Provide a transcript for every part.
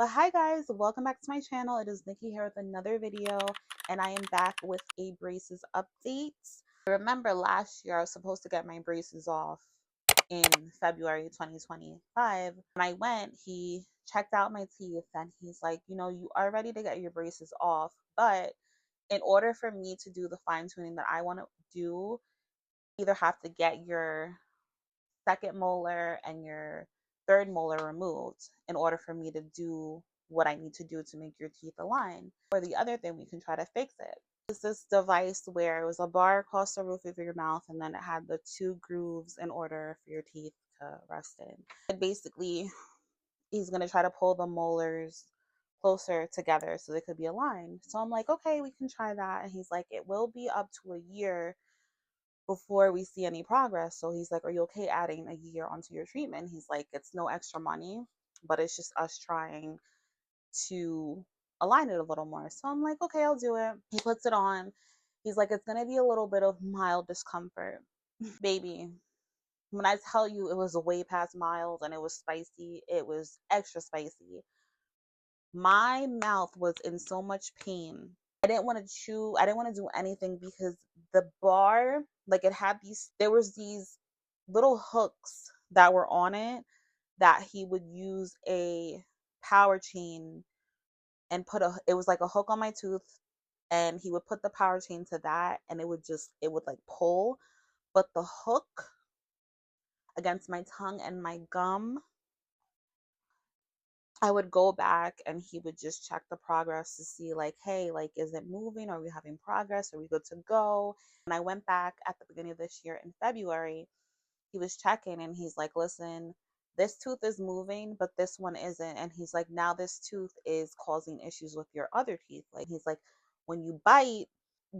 But hi guys, welcome back to my channel. It is Nikki here with another video, and I am back with a braces update. Remember last year I was supposed to get my braces off in February 2025. When I went, he checked out my teeth and he's like, you are ready to get your braces off, but in order for me to do the fine tuning that I want to do, you either have to get your second molar and your third molar removed in order for me to do what I need to do to make your teeth align. Or the other thing, we can try to fix it. It's this device where it was a bar across the roof of your mouth and then it had the two grooves in order for your teeth to rest in. And basically, he's going to try to pull the molars closer together so they could be aligned. So I'm like, okay, we can try that. And he's like, it will be up to a year before we see any progress. So he's like, are you okay adding a year onto your treatment? He's like, it's no extra money, but it's just us trying to align it a little more. So I'm like, okay, I'll do it. He puts it on. He's like, it's going to be a little bit of mild discomfort. Baby, when I tell you it was way past mild and it was spicy, it was extra spicy. My mouth was in so much pain. I didn't want to chew. I didn't want to do anything because the bar, like it had there was these little hooks that were on it that he would use a power chain and it was like a hook on my tooth, and he would put the power chain to that and it would like pull, but the hook against my tongue and my gum, I would go back and he would just check the progress to see like, hey, like, is it moving? Are we having progress? Are we good to go? And I went back at the beginning of this year in February. He was checking and he's like, listen, this tooth is moving, but this one isn't. And he's like, now this tooth is causing issues with your other teeth. Like, he's like, when you bite,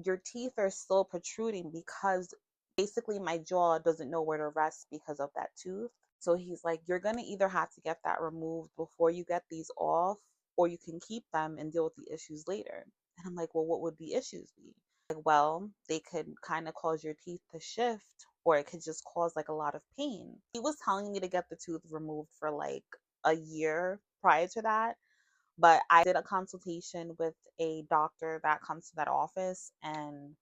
your teeth are still protruding because basically my jaw doesn't know where to rest because of that tooth. So he's like, you're going to either have to get that removed before you get these off, or you can keep them and deal with the issues later. And I'm like, well, what would the issues be? Like, well, they could kind of cause your teeth to shift, or it could just cause like a lot of pain. He was telling me to get the tooth removed for like a year prior to that, but I did a consultation with a doctor that comes to that office, and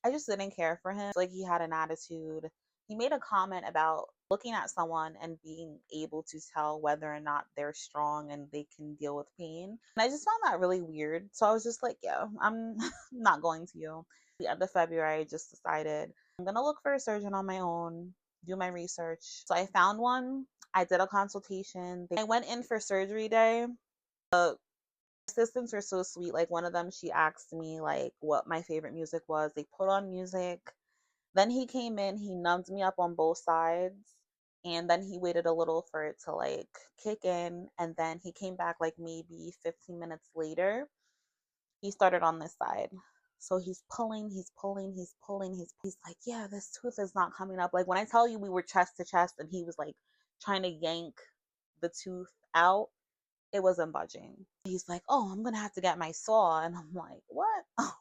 I just didn't care for him. Like, he had an attitude. He made a comment about looking at someone and being able to tell whether or not they're strong and they can deal with pain. And I just found that really weird. So I was just like, yeah, I'm not going to you. At the end of February, I just decided I'm going to look for a surgeon on my own, do my research. So I found one. I did a consultation. I went in for surgery day. The assistants are so sweet. Like, one of them, she asked me like what my favorite music was. They put on music. Then he came in, he numbed me up on both sides, and then he waited a little for it to like kick in, and then he came back like maybe 15 minutes later. He started on this side. So he's pulling, he's pulling, he's pulling, he's like, yeah, this tooth is not coming up. Like, when I tell you we were chest to chest and he was like trying to yank the tooth out, it wasn't budging. He's like, oh, I'm gonna have to get my saw. And I'm like, what? Oh.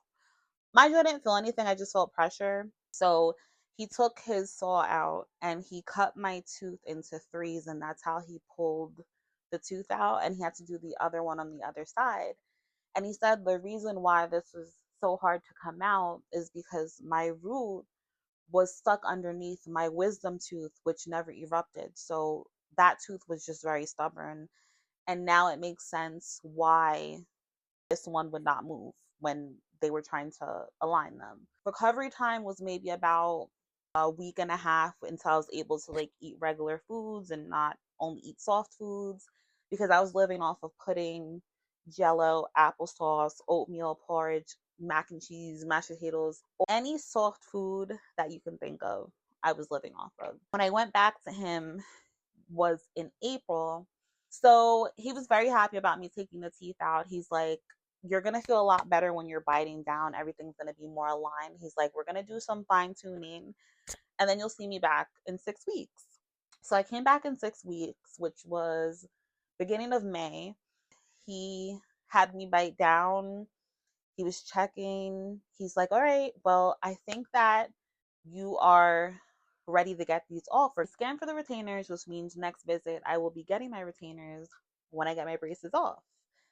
Mind you, I didn't feel anything. I just felt pressure. So he took his saw out and he cut my tooth into threes, and that's how he pulled the tooth out. And he had to do the other one on the other side. And he said the reason why this was so hard to come out is because my root was stuck underneath my wisdom tooth, which never erupted. So that tooth was just very stubborn. And now it makes sense why this one would not move when they were trying to align them. Recovery time was maybe about a week and a half until I was able to like eat regular foods and not only eat soft foods, because I was living off of pudding, jello, applesauce, oatmeal, porridge, mac and cheese, mashed potatoes, any soft food that you can think of, I was living off of. When I went back to him was in April. So he was very happy about me taking the teeth out. He's like, you're going to feel a lot better when you're biting down. Everything's going to be more aligned. He's like, we're going to do some fine tuning and then you'll see me back in 6 weeks. So I came back in 6 weeks, which was beginning of May. He had me bite down. He was checking. He's like, all right, well, I think that you are ready to get these off. For scan for the retainers, which means next visit I will be getting my retainers when I get my braces off.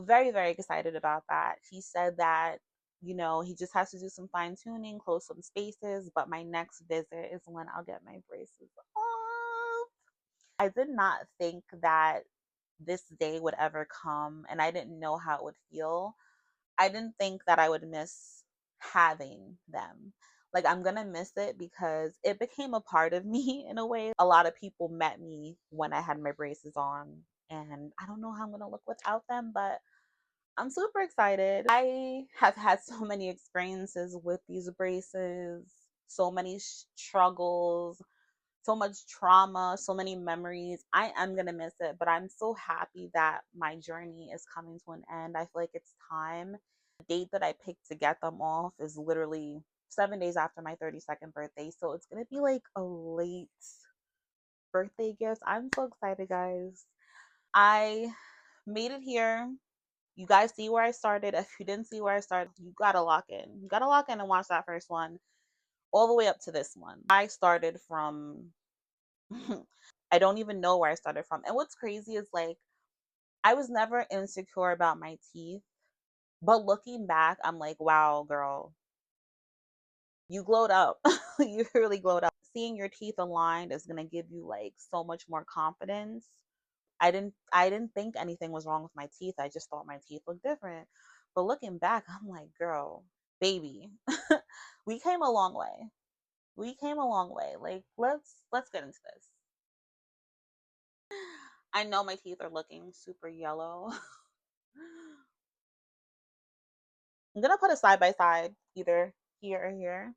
Very, very excited about that. He said that, he just has to do some fine tuning, close some spaces, but my next visit is when I'll get my braces off. I did not think that this day would ever come, and I didn't know how it would feel. I didn't think that I would miss having them. Like, I'm gonna miss it because it became a part of me in a way. A lot of people met me when I had my braces on, and I don't know how I'm gonna look without them, but I'm super excited. I have had so many experiences with these braces, so many struggles, so much trauma, so many memories. I am going to miss it, but I'm so happy that my journey is coming to an end. I feel like it's time. The date that I picked to get them off is literally 7 days after my 32nd birthday. So it's going to be like a late birthday gift. I'm so excited, guys. I made it here. You guys see where I started. If you didn't see where I started, you gotta lock in. You gotta lock in and watch that first one all the way up to this one. I started from I don't even know where I started from. And what's crazy is like I was never insecure about my teeth, but looking back, I'm like, wow, girl, you glowed up. You really glowed up. Seeing your teeth aligned is gonna give you like so much more confidence. I didn't think anything was wrong with my teeth. I just thought my teeth looked different. But looking back, I'm like, girl, baby, we came a long way. We came a long way. Like, let's get into this. I know my teeth are looking super yellow. I'm gonna put a side by side, either here or here.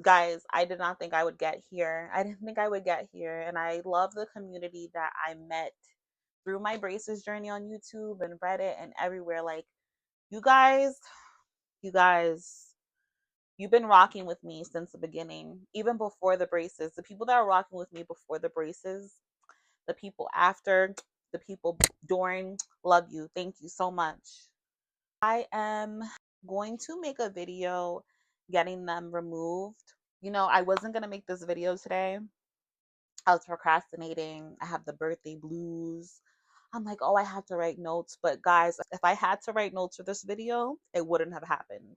Guys, I did not think I would get here. I didn't think I would get here. And I love the community that I met through my braces journey on YouTube and Reddit and everywhere. Like, you guys, you guys, you've been rocking with me since the beginning, even before the braces. The people that are rocking with me before the braces, the people after, the people during, love you. Thank you so much. I am going to make a video getting them removed. I wasn't going to make this video today. I was procrastinating. I have the birthday blues. I'm like, oh, I have to write notes. But guys, if I had to write notes for this video, it wouldn't have happened.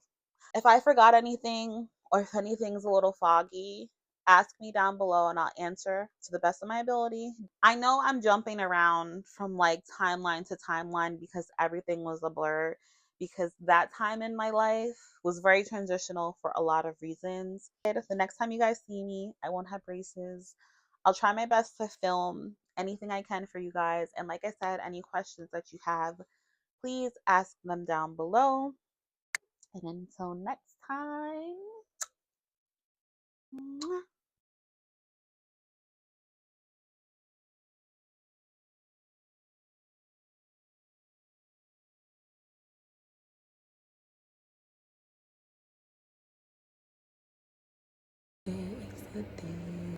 If I forgot anything or if anything's a little foggy, ask me down below and I'll answer to the best of my ability. I know I'm jumping around from like timeline to timeline because everything was a blur, because that time in my life was very transitional for a lot of reasons. The next time you guys see me, I won't have braces. I'll try my best to film anything I can for you guys. And like I said, any questions that you have, please ask them down below. And until next time, mwah. It's a day.